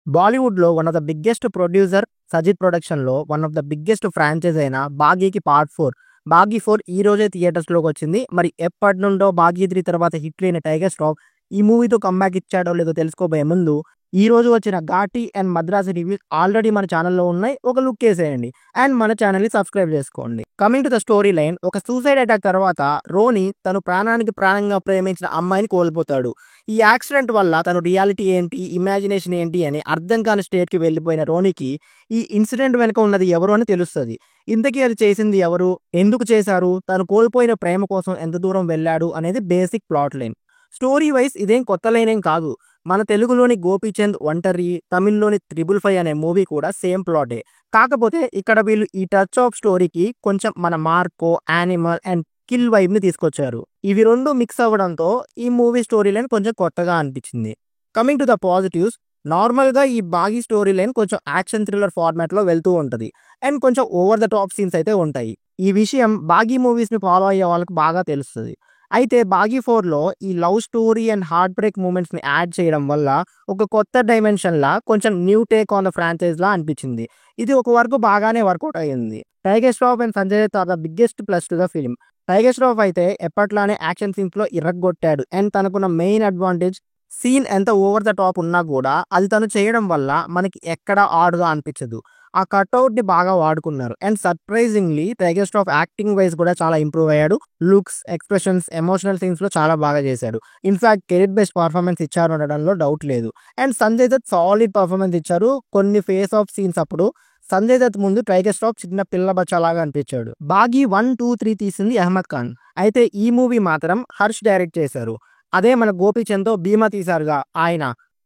బాలీవుడ్‌లో one of the biggest producer 'Sajid ప్రొడక్షన్‌లో' one of the biggest franchise అయిన 'బాగీకి పార్ట్ 4' 'బాగీ 4' ఈ రోజే థియేటర్స్‌లోకొచ్చింది. మరి ఎప్పటినుండో 'బాగీ 3' తర్వాత హిట్ లేని 'టైగర్ ష్రాఫ్' ఈ మూవీతో కమ్‌బ్యాక్ ఇచ్చాడో లేదో తెలుసుకోబోయే ముందు, ఈ రోజు వచ్చిన 'Ghaati' and 'Madrasi' reviews already మన ఛానెల్‌లో ఉన్నాయి. ఒక లుక్కేసేయండి. అండ్ మన ఛానెల్‌ని సబ్స్క్రైబ్ చేసుకోండి. Coming to the story line, ఒక సూసైడ్ అటాక్ తర్వాత రోనీ తను ప్రాణానికి ప్రాణంగా ప్రేమించిన అమ్మాయిని కోల్పోతాడు. ఈ యాక్సిడెంట్ వల్ల తను రియాలిటీ ఏంటి, ఇమాజినేషన్ ఏంటి అని అర్థం కాని స్టేట్‌కి వెళ్ళిపోయిన రోనీకి ఈ ఇన్సిడెంట్ వెనక ఉన్నది ఎవరు అని తెలుస్తది. ఇంతకీ అది చేసింది ఎవరు? ఎందుకు చేశారు? తను కోల్పోయిన ప్రేమ కోసం ఎంత దూరం వెళ్ళాడు అనేది basic plot line. Story wise ఇదేం కొత్త లైనేం కాదు. మన తెలుగులోని 'గోపీచంద్ ఒంటరి', తమిళ్‌లోని 'త్రిబుల్ 5' అనే మూవీ కూడా సేమ్ ప్లాటే. కాకపోతే ఇక్కడ వీళ్ళు ఈ టచ్ ఆఫ్ స్టోరీకి కొంచెం మన 'మార్కో', 'యానిమల్' అండ్ 'కిల్' వైబ్‌ని తీసుకొచ్చారు. ఇవి 2 మిక్స్ అవ్వడంతో ఈ మూవీ స్టోరీ లైన్ కొంచెం కొత్తగా అనిపించింది. కమింగ్ టు ద పాజిటివ్స్, నార్మల్‌గా ఈ 'బాగీ' స్టోరీ లైన్ కొంచెం యాక్షన్ థ్రిల్లర్ ఫార్మాట్‌లో వెళ్తూ ఉంటది. అండ్ కొంచెం ఓవర్ ద టాప్ సీన్స్ అయితే ఉంటాయి. ఈ విషయం 'బాగీ' మూవీస్‌ని ఫాలో అయ్యే వాళ్ళకి బాగా తెలుస్తది. అయితే 'బాగీ 4'లో ఈ love story and heart break మూమెంట్స్‌ని యాడ్ చేయడం వల్ల ఒక కొత్త డైమెన్షన్‌లా కొంచెం న్యూ టేక్ ఆన్ ద ఫ్రాంచైజ్‌లా అనిపించింది. ఇది ఒక వరకు బాగానే వర్కౌట్ అయ్యింది. 'Tiger Shroff' and 'Sanjay Dutt' are the biggest plus to the film. 'Tiger Shroff' అయితే ఎప్పట్లానే యాక్షన్ సీన్స్‌లో ఇరగ్గొట్టాడు. అండ్ తనకున్న మెయిన్ అడ్వాంటేజ్, సీన్ ఎంత ఓవర్ ద టాప్ ఉన్నా కూడా అది తను చేయడం వల్ల మనకి ఎక్కడ ఆడ్‌గా అనిపించదు. ఆ కటౌట్‌ని బాగా వాడుకున్నారు. And surprisingly 'tiger Shroff' acting wise కూడా చాలా ఇంప్రూవ్ అయ్యాడు. లుక్స్, ఎక్స్‌ప్రెషన్స్, ఎమోషనల్ సీన్స్‌లో చాలా బాగా చేశాడు. ఇన్‌ఫాక్ట్ కెరీర్ బెస్ట్ పర్ఫార్మెన్స్ ఇచ్చారు అనడంలో డౌట్ లేదు. And 'Sanjay Dutt' solid performance ఇచ్చారు. కొన్ని ఫేస్ ఆఫ్ సీన్స్ అప్పుడు 'సంజయ్ దత్' ముందు 'టైగర్ ష్రాఫ్' చిన్న పిల్ల బచ్చాలాగా అనిపించాడు. 'బాగీ 1, 2, 3' తీసింది అహ్మద్ ఖాన్. అయితే ఈ మూవీ మాత్రం హర్ష్ డైరెక్ట్ చేశారు. అదే మన 'గోపీచంద్‌తో' 'భీమా' తీశారుగా ఆయన.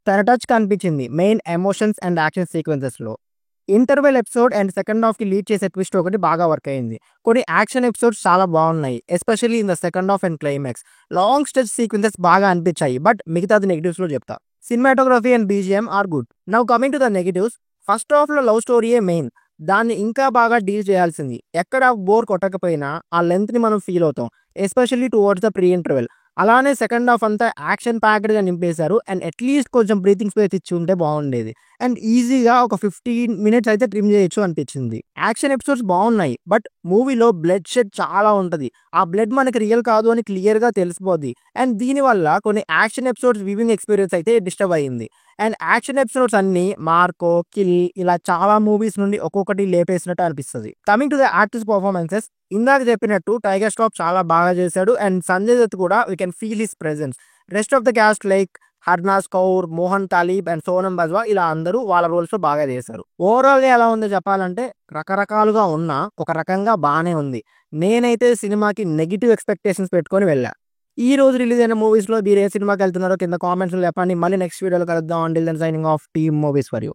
తన టచ్ కనిపించింది మెయిన్ ఎమోషన్స్ అండ్ యాక్షన్ సీక్వెన్సెస్‌లో. ఇంటర్వెల్ ఎపిసోడ్ అండ్ సెకండ్ హాఫ్‌కి లీడ్ చేసే ట్విస్ట్ ఒకటి బాగా వర్క్ అయింది. కొన్ని యాక్షన్ ఎపిసోడ్స్ చాలా బాగున్నాయి. Especially in the second half and climax. Long stretch sequences బాగా అనిపించాయి. బట్ మిగతాది నెగెటివ్స్‌లో చెప్తా. Cinematography and BGM are good. Now coming to the negatives, first హాఫ్‌లో లవ్ స్టోరీయే మెయిన్. దాన్ని ఇంకా బాగా డీల్ చేయాల్సింది. ఎక్కడ బోర్ కొట్టకపోయినా ఆ లెంగ్త్‌ని మనం ఫీల్ అవుతాం. Especially towards the pre interval. అలానే సెకండ్ హాఫ్ అంతా యాక్షన్ ప్యాక్డ్‌గా నింపేశారు. అండ్ అట్‌లీస్ట్ కొంచెం బ్రీతింగ్ స్పేస్ ఇచ్చి ఉంటే బాగుండేది. అండ్ ఈజీగా ఒక 15 మినిట్స్ అయితే ట్రిమ్ చేయొచ్చు అనిపించింది. యాక్షన్ ఎపిసోడ్స్ బాగున్నాయి. బట్ మూవీలో బ్లడ్ షెడ్ చాలా ఉంటది. ఆ బ్లడ్ మనకి రియల్ కాదు అని క్లియర్‌గా తెలిసిపోద్ది. అండ్ దీనివల్ల కొన్ని యాక్షన్ ఎపిసోడ్స్ వ్యూవింగ్ ఎక్స్‌పీరియన్స్ అయితే డిస్టర్బ్ అయింది. అండ్ యాక్షన్ ఎపిసోడ్స్ అన్నీ 'మార్కో', 'కిల్' ఇలా చాలా మూవీస్ నుండి ఒక్కొక్కటి లేపేసినట్టు అనిపిస్తది. Coming to the artist performances, ఇందాక చెప్పినట్టు 'టైగర్ ష్రాఫ్' చాలా బాగా చేశాడు. అండ్ 'సంజయ్ దత్' కూడా we can feel his presence. Rest of the cost like Harnaaz Kaur, Mohan Talib and Sonam Bajwa ఇలా అందరూ వాళ్ళ రోల్స్‌లో బాగా చేశారు. ఓవరాల్‌గా ఎలా ఉందో చెప్పాలంటే రకరకాలుగా ఉన్నా ఒక రకంగా బానే ఉంది. నేనైతే సినిమాకి నెగెటివ్ ఎక్స్‌పెక్టేషన్స్ పెట్టుకొని వెళ్ళా. ఈ రోజు రిలీజ్ అయిన మూవీస్‌లో మీరు ఏ సినిమాకి వెళ్తున్నారో కింద కామెంట్స్‌లో చెప్పండి. మళ్ళీ నెక్స్ట్ వీడియోలో కలుద్దాం. Until then signing off, team movies for you.